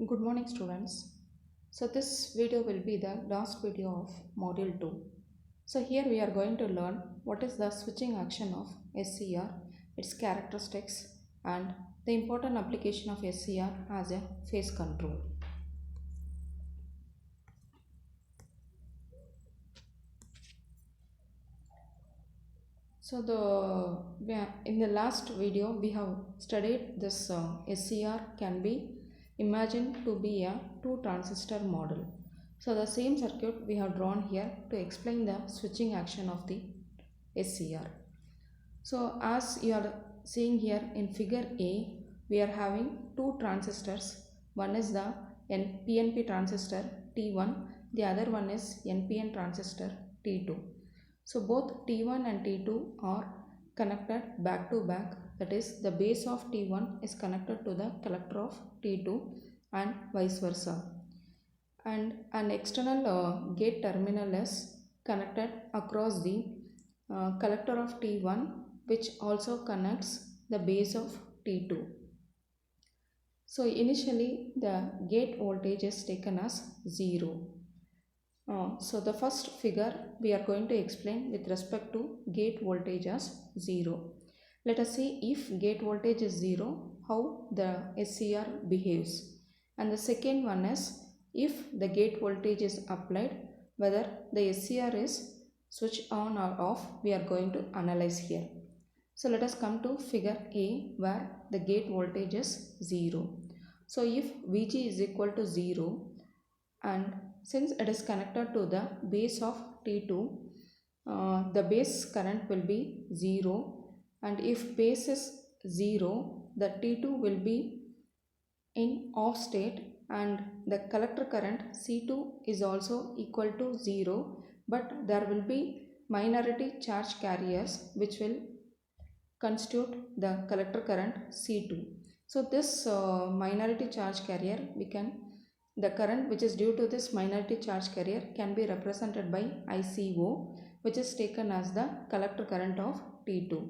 Good morning students. So this video will be the last video of module 2. So here we are going to learn what is the switching action of SCR, its characteristics and the important application of SCR as a phase control. So in the last video we have studied this SCR can be imagined to be a two transistor model. So the same circuit we have drawn here to explain the switching action of the SCR. So as you are seeing here in figure A, we are having two transistors. One is the PNP transistor T1, the other one is NPN transistor T2. So both T1 and T2 are connected back to back, that is the base of T1 is connected to the collector of T2 and vice versa. And an external gate terminal is connected across the collector of T1, which also connects the base of T2. So initially the gate voltage is taken as 0. So the first figure we are going to explain with respect to gate voltage as 0. Let us see if gate voltage is 0, how the SCR behaves. And the second one is if the gate voltage is applied, whether the SCR is switched on or off, we are going to analyze here. So let us come to figure A where the gate voltage is 0. So if Vg is equal to 0 and since it is connected to the base of T2, the base current will be 0, and if base is 0, the T2 will be in off state and the collector current C2 is also equal to 0, but there will be minority charge carriers which will constitute the collector current C2. So this minority charge carrier, the current which is due to this minority charge carrier can be represented by ICO, which is taken as the collector current of T2.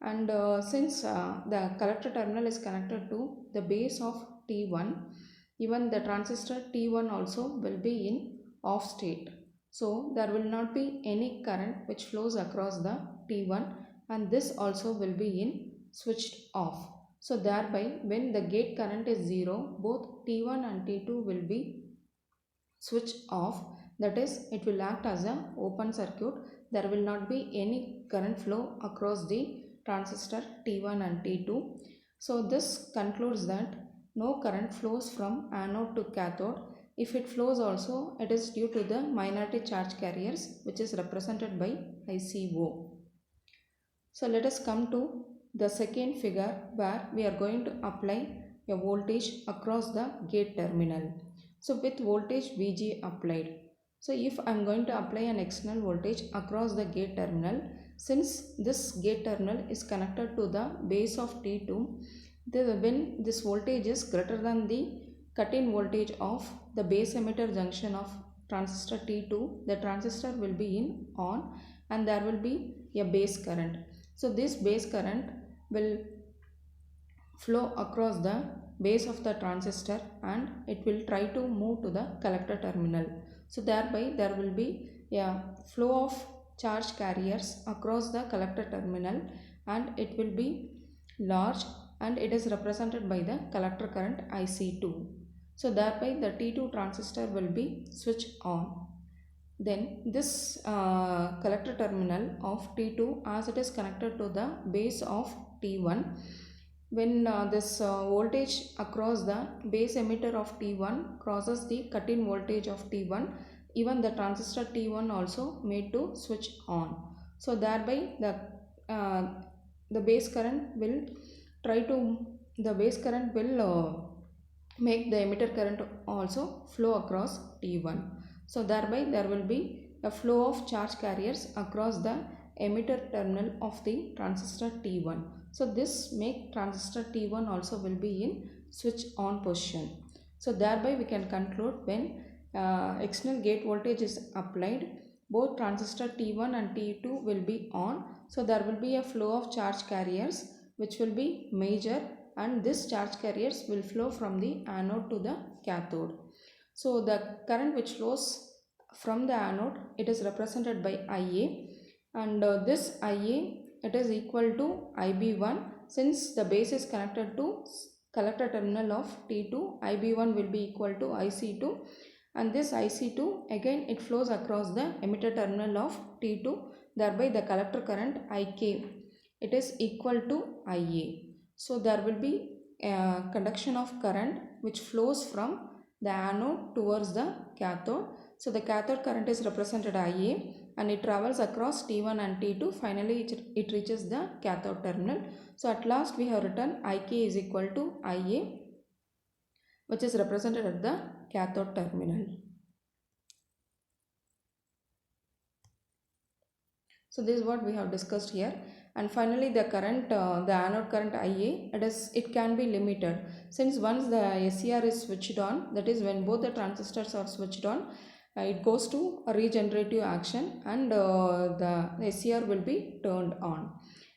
And since the collector terminal is connected to the base of T1, even the transistor T1 also will be in off state. So there will not be any current which flows across the T1, and this also will be in switched off. So thereby when the gate current is 0, both T1 and T2 will be switched off, that is it will act as an open circuit. There will not be any current flow across the transistor T1 and T2. So this concludes that no current flows from anode to cathode. If it flows also, it is due to the minority charge carriers which is represented by ICO. So let us come to the second figure where we are going to apply a voltage across the gate terminal. So with voltage Vg applied. So if I am going to apply an external voltage across the gate terminal, since this gate terminal is connected to the base of T2, when this voltage is greater than the cut-in voltage of the base emitter junction of transistor T2, the transistor will be in on and there will be a base current. So this base current will flow across the base of the transistor and it will try to move to the collector terminal. So thereby there will be a flow of charge carriers across the collector terminal and it will be large and it is represented by the collector current IC2. So thereby the T2 transistor will be switched on. Then this collector terminal of T2, as it is connected to the base of T1, when this voltage across the base emitter of T1 crosses the cut-in voltage of T1, even the transistor T1 also made to switch on. So thereby the base current will make the emitter current also flow across T1. So thereby there will be a flow of charge carriers across the emitter terminal of the transistor T1. So this make transistor T1 also will be in switch on position. So thereby we can conclude when external gate voltage is applied, both transistor T1 and T2 will be on. So there will be a flow of charge carriers which will be major and this charge carriers will flow from the anode to the cathode. So the current which flows from the anode, it is represented by IA, and this IA, it is equal to IB1. Since the base is connected to collector terminal of T2, IB1 will be equal to IC2, and this IC2 again it flows across the emitter terminal of T2, thereby the collector current IK, it is equal to IA. So there will be a conduction of current which flows from the anode towards the cathode. So the cathode current is represented IA, and it travels across T1 and T2. Finally it reaches the cathode terminal. So at last we have written IK is equal to IA, which is represented at the cathode terminal. So this is what we have discussed here. And finally the current, the anode current IA, it can be limited. Since once the SCR is switched on, that is when both the transistors are switched on, it goes to a regenerative action, and the SCR will be turned on.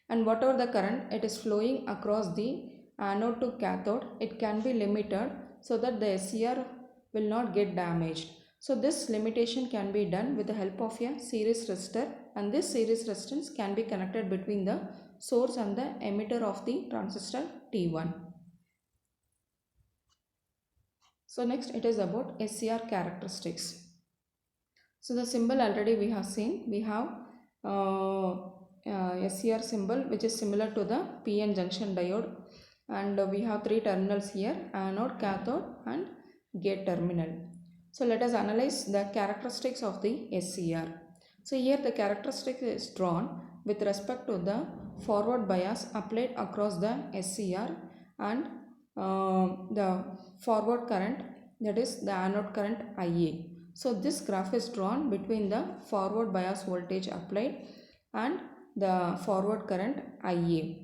And whatever the current it is flowing across the anode to cathode, it can be limited so that the SCR will not get damaged. So this limitation can be done with the help of a series resistor, and this series resistance can be connected between the source and the emitter of the transistor T1. So next it is about SCR characteristics. So the symbol already we have seen. We have SCR symbol which is similar to the PN junction diode, and we have three terminals here: anode, cathode and gate terminal. So let us analyze the characteristics of the SCR. So here the characteristic is drawn with respect to the forward bias applied across the SCR and the forward current, that is the anode current IA. So this graph is drawn between the forward bias voltage applied and the forward current IA.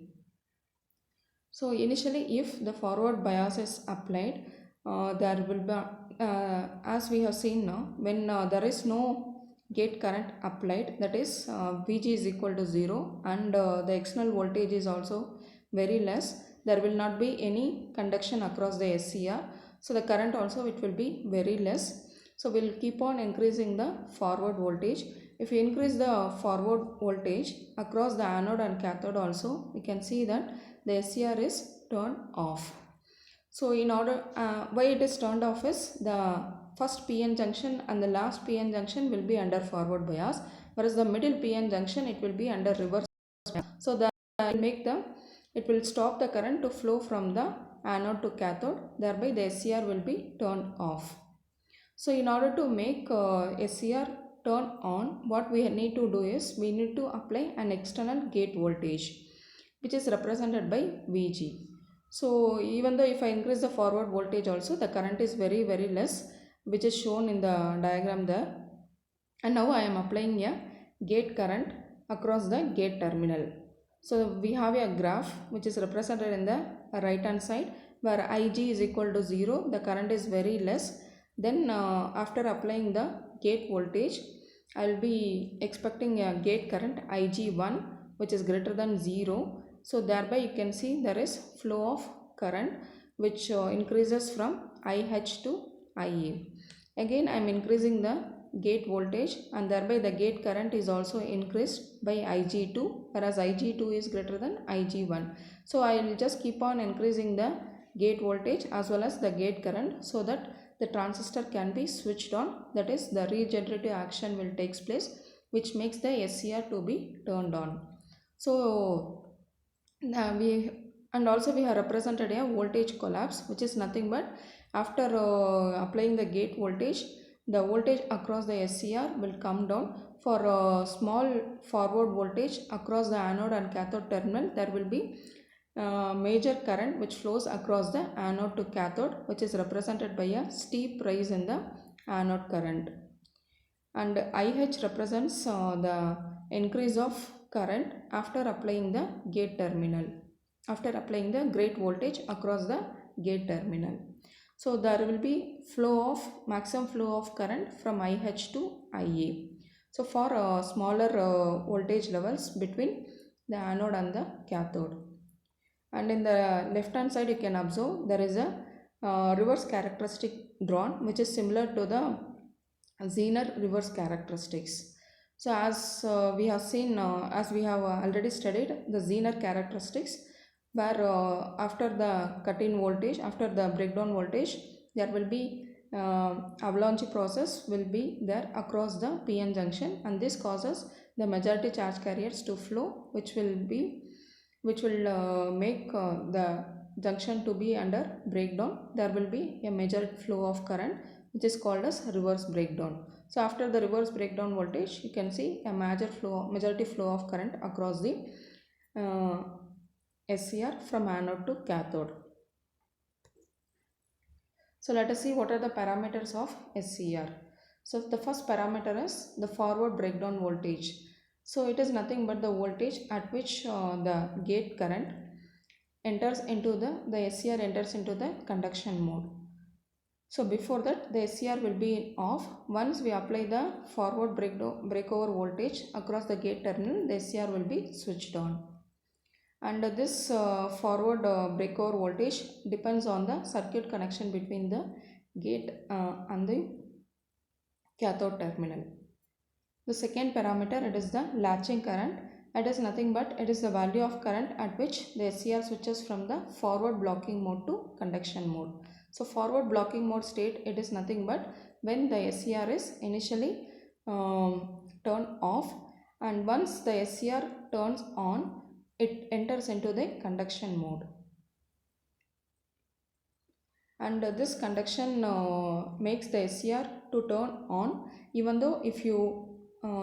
So initially if the forward bias is applied, there will be as we have seen now, when there is no gate current applied, that is Vg is equal to 0, and the external voltage is also very less, there will not be any conduction across the SCR. So the current also it will be very less. So we will keep on increasing the forward voltage. If we increase the forward voltage across the anode and cathode also, we can see that the SCR is turned off. So in order, why it is turned off is the first PN junction and the last PN junction will be under forward bias, whereas the middle PN junction it will be under reverse bias. So that it will stop the current to flow from the anode to cathode, thereby the SCR will be turned off. So in order to make SCR turn on, what we need to do is we need to apply an external gate voltage which is represented by Vg. So even though if I increase the forward voltage also, the current is very less, which is shown in the diagram there. And now I am applying a gate current across the gate terminal. So we have a graph which is represented in the right hand side, where Ig is equal to 0, the current is very less. Then after applying the gate voltage, I will be expecting a gate current Ig1 which is greater than 0. So thereby you can see there is flow of current which increases from IH to IA. Again I am increasing the gate voltage, and thereby the gate current is also increased by Ig2, whereas Ig2 is greater than Ig1. So I will just keep on increasing the gate voltage as well as the gate current so that the transistor can be switched on, that is the regenerative action will take place, which makes the SCR to be turned on. So we have represented a voltage collapse, which is nothing but after applying the gate voltage, the voltage across the SCR will come down. For a small forward voltage across the anode and cathode terminal, there will be major current which flows across the anode to cathode, which is represented by a steep rise in the anode current. And IH represents the increase of current after applying the gate terminal, after applying the gate voltage across the gate terminal. So there will be maximum flow of current from IH to IA. So for smaller voltage levels between the anode and the cathode. And in the left hand side you can observe there is a reverse characteristic drawn, which is similar to the Zener reverse characteristics. So as we have seen, as we have already studied the Zener characteristics, where after the cut-in voltage, after the breakdown voltage, there will be avalanche process will be there across the PN junction, and this causes the majority charge carriers to flow, which will make the junction to be under breakdown. There will be a major flow of current, which is called as reverse breakdown. So after the reverse breakdown voltage, you can see a majority flow of current across the SCR from anode to cathode. So let us see what are the parameters of SCR. So the first parameter is the forward breakdown voltage. So it is nothing but the voltage at which the gate current enters into the SCR enters into the conduction mode. So before that the SCR will be off. Once we apply the forward breakover voltage across the gate terminal, the SCR will be switched on. And this forward breakover voltage depends on the circuit connection between the gate and the cathode terminal. The second parameter, it is the latching current. It is nothing but it is the value of current at which the SCR switches from the forward blocking mode to conduction mode. So forward blocking mode state, it is nothing but when the SCR is initially turned off, and once the SCR turns on, it enters into the conduction mode. And this conduction makes the SCR to turn on even though if you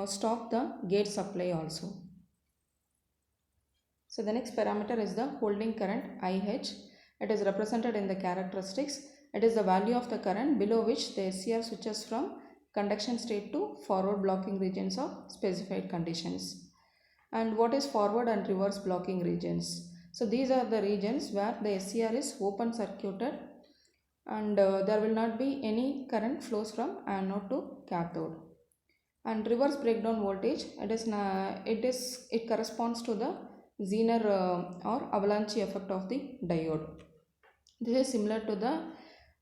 stop the gate supply also. So the next parameter is the holding current IH. It is represented in the characteristics. It is the value of the current below which the SCR switches from conduction state to forward blocking regions of specified conditions. And what is forward and reverse blocking regions? So these are the regions where the SCR is open circuited and there will not be any current flows from anode to cathode. And reverse breakdown voltage, it corresponds to the Zener or avalanche effect of the diode. This is similar to the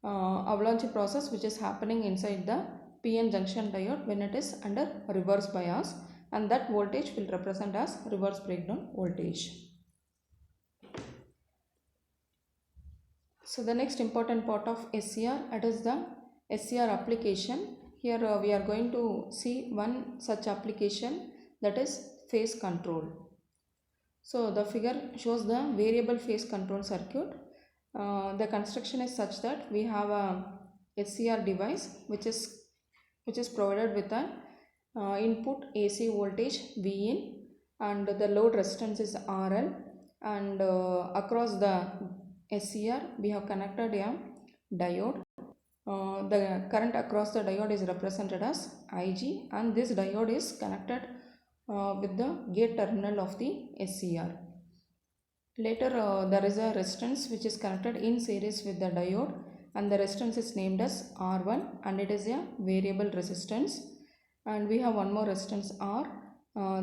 avalanche process which is happening inside the PN junction diode when it is under reverse bias, and that voltage will represent as reverse breakdown voltage. So the next important part of SCR, it is the SCR application. Here we are going to see one such application, that is phase control. So the figure shows the variable phase control circuit. The construction is such that we have a SCR device which is provided with an input AC voltage Vin, and the load resistance is RL, and across the SCR we have connected a diode. The current across the diode is represented as IG, and this diode is connected with the gate terminal of the SCR. Later there is a resistance which is connected in series with the diode, and the resistance is named as R1, and it is a variable resistance. And we have one more resistance R.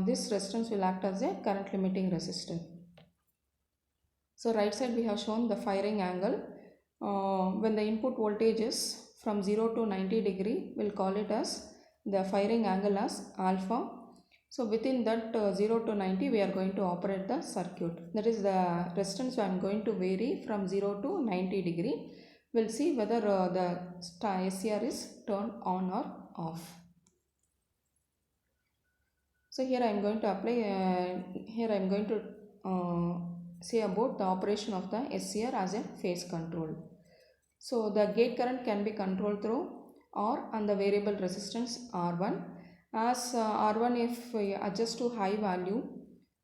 This resistance will act as a current limiting resistor. So right side we have shown the firing angle. When the input voltage is from 0 to 90 degree, we'll call it as the firing angle as alpha. So within that 0 to 90 we are going to operate the circuit. That is the resistance I am going to vary from 0 to 90 degree. We'll see whether the SCR is turned on or off. So here I am going to apply, say about the operation of the SCR as a phase control. So the gate current can be controlled through R and the variable resistance R1. As R1, if we adjust to high value,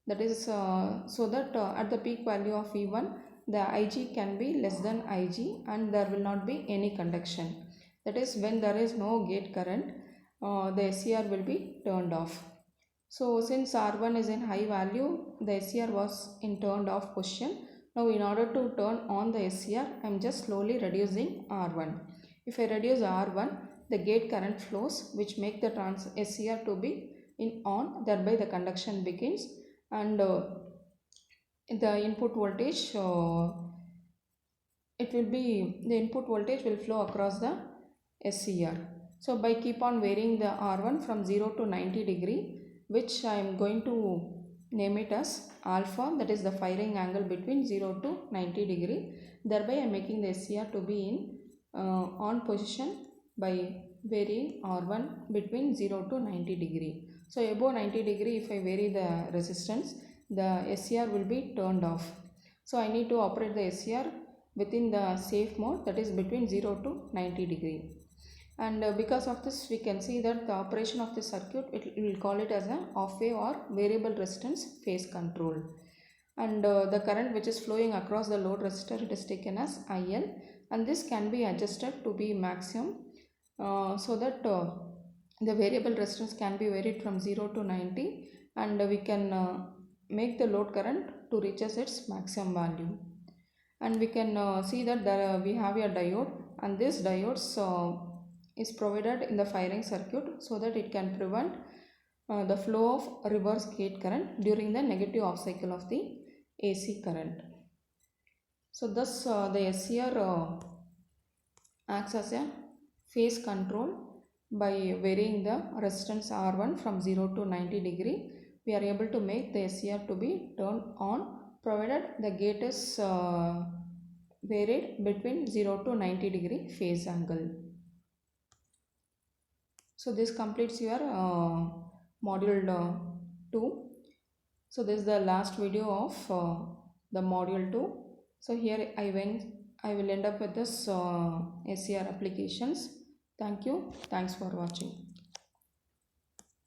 that is so that at the peak value of V1 the IG can be less than IG and there will not be any conduction. That is, when there is no gate current, the SCR will be turned off. So since R1 is in high value, the SCR was in turned off position. Now in order to turn on the SCR, I am just slowly reducing R1. If I reduce R1, the gate current flows which make the SCR to be in on, thereby the conduction begins, and the input voltage the input voltage will flow across the SCR. So by keep on varying the R1 from 0 to 90 degree, which I am going to name it as alpha, that is the firing angle between 0 to 90 degree. Thereby I am making the SCR to be in on position by varying R1 between 0 to 90 degree. So above 90 degree, if I vary the resistance, the SCR will be turned off. So I need to operate the SCR within the safe mode, that is between 0 to 90 degree. And because of this, we can see that the operation of the circuit, we will call it as a off wave or variable resistance phase control. And the current which is flowing across the load resistor, it is taken as IL, and this can be adjusted to be maximum so that the variable resistance can be varied from 0 to 90, and we can make the load current to reaches its maximum value. And we can see that we have a diode, and this diode is provided in the firing circuit so that it can prevent the flow of reverse gate current during the negative off cycle of the AC current. So thus the SCR acts as a phase control by varying the resistance R1 from 0 to 90 degree. We are able to make the SCR to be turned on provided the gate is varied between 0 to 90 degree phase angle. So this completes your module 2. So this is the last video of the module 2. So here I will end up with this SCR applications. Thank you. Thanks for watching.